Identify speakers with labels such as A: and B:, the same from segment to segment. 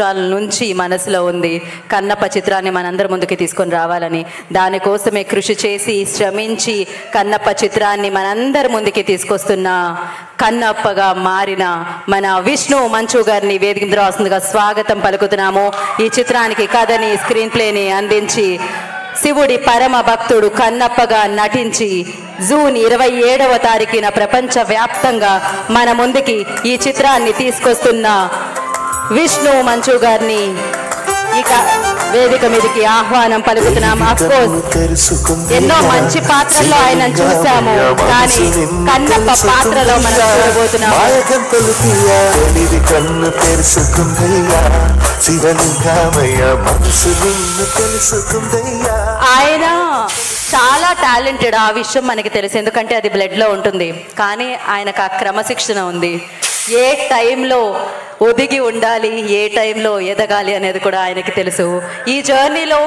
A: సంవత్సరాల నుంచి మనసులో ఉంది. కన్నప్ప చిత్రాన్ని మనందరి ముందుకి తీసుకొని రావాలని, దానికోసమే కృషి చేసి శ్రమించి కన్నప్ప చిత్రాన్ని మనందరి ముందుకి తీసుకొస్తున్న కన్నప్పగా మారిన మన విష్ణు మంచు గారిని వేదిక మీద రాస్తుందిగా స్వాగతం పలుకుతున్నాము. ఈ చిత్రానికి కథని, స్క్రీన్ ప్లేని అందించి శివుడి పరమ భక్తుడు కన్నప్పగా నటించి జూన్ 27వ తారీఖున ప్రపంచ వ్యాప్తంగా మన ముందుకి ఈ చిత్రాన్ని తీసుకొస్తున్న విష్ణు మంచు గారిని ఇక వేదిక మీదకి ఆహ్వానం పలుకుతున్నాం. అఫ్కోర్స్ ఎన్నో మంచి పాత్రల్లో ఆయన చూసాము, కానీ కన్నప్ప పాత్రలో మనం చూడబోతున్నాము. ఆయన చాలా టాలెంటెడ్, ఆ విషయం మనకి తెలుసు, ఎందుకంటే అది బ్లడ్లో ఉంటుంది. కానీ ఆయనకు ఆ క్రమశిక్షణ ఉంది. ఏ టైంలో ఒదిగి ఉండాలి, ఏ టైంలో ఎదగాలి అనేది కూడా ఆయనకి తెలుసు. ఈ జర్నీలో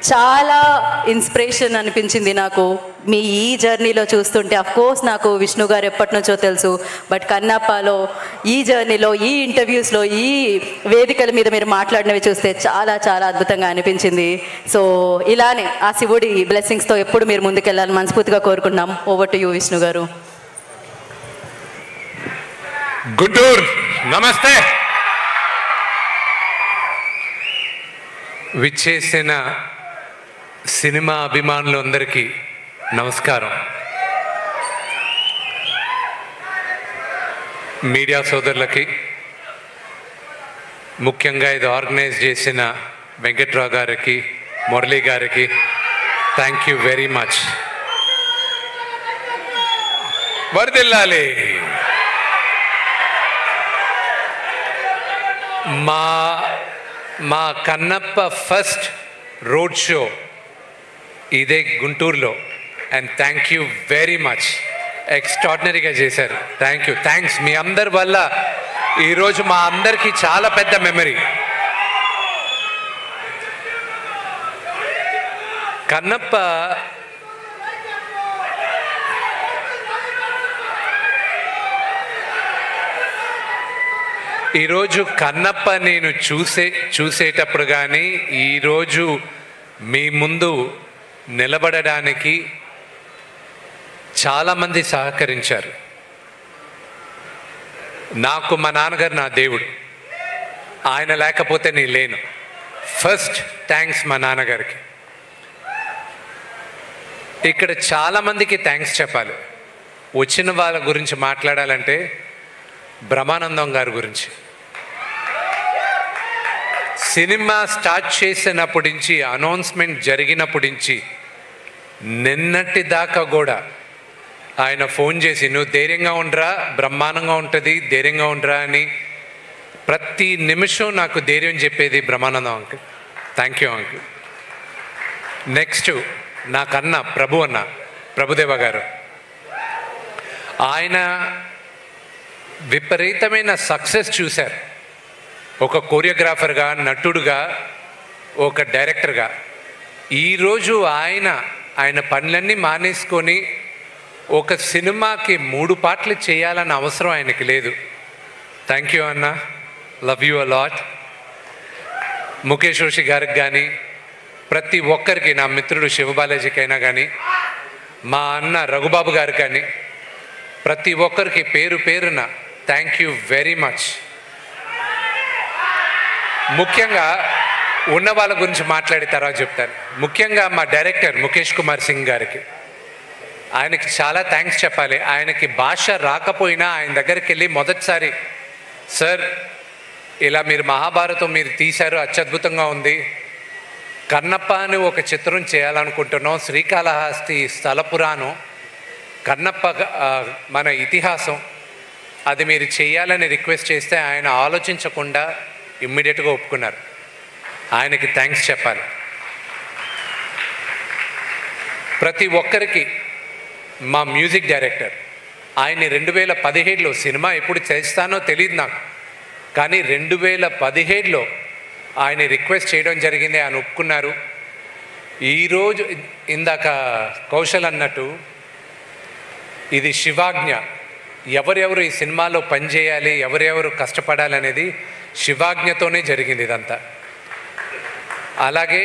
A: చాలా ఇన్స్పిరేషన్ అనిపించింది నాకు. మీ ఈ జర్నీలో చూస్తుంటే అఫ్కోర్స్ నాకు విష్ణు గారు ఎప్పటి నుంచో తెలుసు, బట్ కన్నప్పలో ఈ జర్నీలో, ఈ ఇంటర్వ్యూస్లో, ఈ వేదికల మీద మీరు మాట్లాడినవి చూస్తే చాలా చాలా అద్భుతంగా అనిపించింది. సో ఇలానే ఆ శివుడి బ్లెస్సింగ్స్తో ఎప్పుడు మీరు ముందుకెళ్ళాలని మనస్ఫూర్తిగా కోరుకుంటున్నాం. ఓవర్ టు యూ విష్ణు గారు.
B: గుంటూరు నమస్తే. విచ్చేసిన సినిమా అభిమానులందరికీ నమస్కారం. మీడియా సోదరులకి, ముఖ్యంగా ఇది ఆర్గనైజ్ చేసిన వెంకట్రావు గారికి, మురళీ గారికి థ్యాంక్ యూ వెరీ మచ్. వర్ధిల్లాలి. మా కన్నప్ప ఫస్ట్ రోడ్ షో ఇదే గుంటూరులో. And thank you very much. ఎక్స్ట్రాడినరీగా చేశారు. థ్యాంక్స్. మీ అందరి వల్ల ఈరోజు మా అందరికీ చాలా పెద్ద మెమరీ. కన్నప్ప ఈరోజు కన్నప్ప నేను చూసేటప్పుడు కానీ ఈరోజు మీ ముందు నిలబడడానికి చాలామంది సహకరించారు. నాకు మా నాన్నగారు నా దేవుడు, ఆయన లేకపోతే నేను లేను. ఫస్ట్ థ్యాంక్స్ మా నాన్నగారికి. ఇక్కడ చాలామందికి థ్యాంక్స్ చెప్పాలి. వచ్చిన వాళ్ళ గురించి మాట్లాడాలంటే బ్రహ్మానందం గారి గురించి. సినిమా స్టార్ట్ చేసినప్పటి నుంచి, అనౌన్స్మెంట్ జరిగినప్పటి నుంచి నిన్నటి దాకా కూడా ఆయన ఫోన్ చేసి నువ్వు ధైర్యంగా ఉండరా, బ్రహ్మాండంగా ఉంటుంది, ధైర్యంగా ఉండరా అని ప్రతి నిమిషం నాకు ధైర్యం చెప్పేది Brahmanandam uncle. Thank you uncle. Next నాకన్నా ప్రభుదేవ గారు, ఆయన విపరీతమైన సక్సెస్ చూశారు. ఒక కొరియోగ్రాఫర్గా, నటుడుగా, ఒక డైరెక్టర్గా. ఈరోజు ఆయన పనులన్నీ మానేసుకొని ఒక సినిమాకి 3 పాటలు చేయాలన్న అవసరం ఆయనకి లేదు. థ్యాంక్ యూ అన్న, love you a lot. Mukesh Roshi గారికి కానీ, ప్రతి ఒక్కరికి, నా మిత్రుడు శివబాలాజీకైనా కానీ, మా అన్న రఘుబాబు గారికి కానీ, ప్రతి ఒక్కరికి పేరు పేరున థ్యాంక్ యూ వెరీ మచ్. ముఖ్యంగా ఉన్న వాళ్ళ గురించి మాట్లాడి తర్వాత చెప్తాను. ముఖ్యంగా మా డైరెక్టర్ ముఖేష్ కుమార్ సింగ్ గారికి, ఆయనకి చాలా థ్యాంక్స్ చెప్పాలి. ఆయనకి భాష రాకపోయినా ఆయన దగ్గరికి వెళ్ళి మొదటిసారి, సార్ ఇలా మీరు మహాభారతం మీరు తీశారు, అత్యద్భుతంగా ఉంది, కన్నప్ప అని ఒక చిత్రం చేయాలనుకుంటున్నాం, శ్రీకాళహస్తి స్థల పురాణం, కన్నప్ప మన ఇతిహాసం, అది మీరు చేయాలని రిక్వెస్ట్ చేస్తే ఆయన ఆలోచించకుండా ఇమ్మీడియట్గా ఒప్పుకున్నారు. ఆయనకి థ్యాంక్స్ చెప్పాలి. ప్రతి ఒక్కరికి మా మ్యూజిక్ డైరెక్టర్, ఆయన్ని 2017లో, సినిమా ఎప్పుడు చేస్తానో తెలియదు నాకు, కానీ 2017లో ఆయన రిక్వెస్ట్ చేయడం జరిగింది, ఆయన ఒప్పుకున్నారు. ఈరోజు ఇందాక కౌశల్ అన్నట్టు ఇది శివాజ్ఞ. ఎవరెవరు ఈ సినిమాలో పనిచేయాలి, ఎవరెవరు కష్టపడాలనేది శివాజ్ఞతోనే జరిగింది ఇదంతా. అలాగే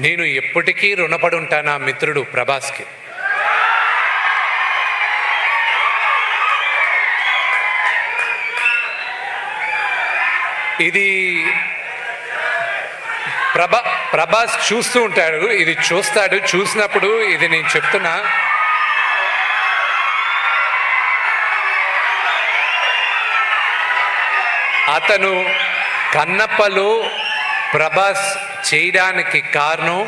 B: నేను ఎప్పటికీ రుణపడి ఉంటాను ఆ మిత్రుడు ప్రభాస్కి. ఇది ప్రభాస్ చూస్తూ ఉంటాడు, ఇది చూస్తాడు. చూసినప్పుడు ఇది నేను చెప్తున్నా, అతను కన్నప్పలో ప్రభాస్ చేయడానికి కారణం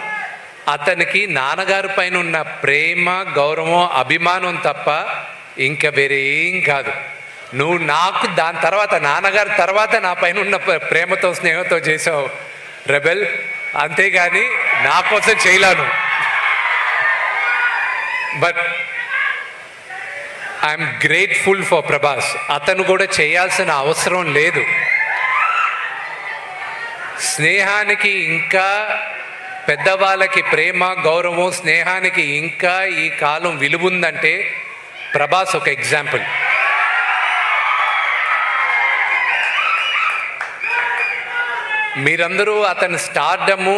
B: అతనికి నాన్నగారి పైన ఉన్న ప్రేమ, గౌరవం, అభిమానం తప్ప ఇంకా వేరే ఏం కాదు. నువ్వు నాకు దాని తర్వాత నాన్నగారి తర్వాత నా పైన ఉన్న ప్రేమతో స్నేహంతో చేసావు రెబెల్, అంతేగాని నా కోసం చేయలేను. But I'm grateful for Prabhas. అతను కూడా చేయాల్సిన అవసరం లేదు. స్నేహానికి ఇంకా పెద్దవాళ్ళకి ప్రేమ, గౌరవం, స్నేహానికి ఇంకా ఈ కాలం విలువ ఉందంటే ప్రభాస్ ఒక ఎగ్జాంపుల్. మీరందరూ అతని స్టార్డము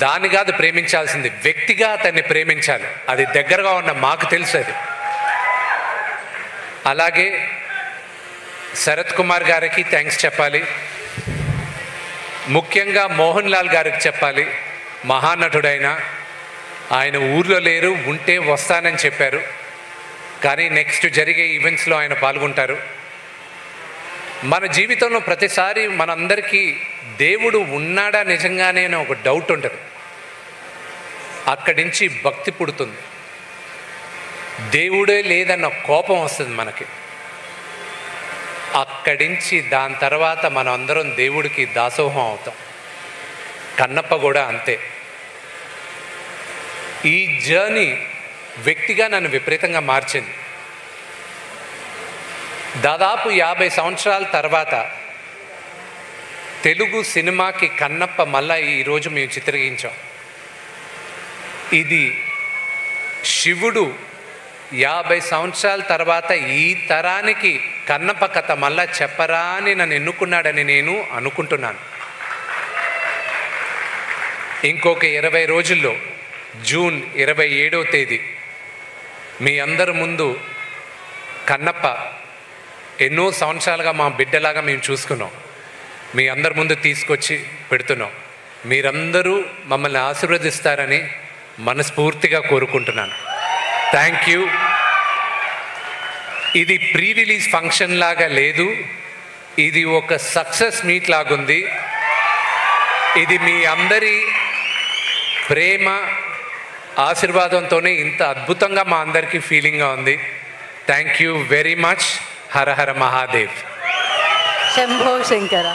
B: దాని కాదు ప్రేమించాల్సింది, వ్యక్తిగా అతన్ని ప్రేమించాలి. అది దగ్గరగా ఉన్న మాకు తెలుసు అది. అలాగే శరత్ కుమార్ గారికి థ్యాంక్స్ చెప్పాలి, ముఖ్యంగా మోహన్ లాల్ గారికి చెప్పాలి. మహానటుడైన ఆయన ఊర్లో లేరు, ఉంటే వస్తానని చెప్పారు, కానీ నెక్స్ట్ జరిగే ఈవెంట్స్లో ఆయన పాల్గొంటారు. మన జీవితంలో ప్రతిసారి మనందరికీ దేవుడు ఉన్నాడా నిజంగానే అని ఒక డౌట్ ఉంటుంది. అక్కడి నుంచి భక్తి పుడుతుంది. దేవుడే లేదన్న కోపం వస్తుంది మనకి. అక్కడి నుంచి దాని తర్వాత మనం అందరం దేవుడికి దాసోహం అవుతాం. కన్నప్ప కూడా అంతే. ఈ జర్నీ వ్యక్తిగా నన్ను విపరీతంగా మార్చింది. దాదాపు 50 సంవత్సరాల తర్వాత తెలుగు సినిమాకి కన్నప్ప మళ్ళా ఈరోజు మేము చిత్రీకరించాం. ఇది శివుడు 50 సంవత్సరాల తర్వాత ఈ తరానికి కన్నప్ప కథ మళ్ళా చెప్పరా అని నన్ను ఎన్నుకున్నాడని నేను అనుకుంటున్నాను. ఇంకొక 20 రోజుల్లో జూన్ 27వ తేదీ మీ అందరి ముందు కన్నప్ప ఎన్నో సంవత్సరాలుగా మా బిడ్డలాగా మేము చూసుకున్నాం, మీ అందరి ముందు తీసుకొచ్చి పెడుతున్నాం. మీరందరూ మమ్మల్ని ఆశీర్వదిస్తారని మనస్ఫూర్తిగా కోరుకుంటున్నాను. Thank you. ఇది ప్రీ రిలీజ్ ఫంక్షన్ లాగా లేదు, ఇది ఒక సక్సెస్ మీట్ లాగుంది. ఇది మీ అందరి ప్రేమ ఆశీర్వాదంతోనే ఇంత అద్భుతంగా మా అందరికీ ఫీలింగ్గా ఉంది. Thank you very much. Hara Hara Mahadev.
A: Shambho Shankara.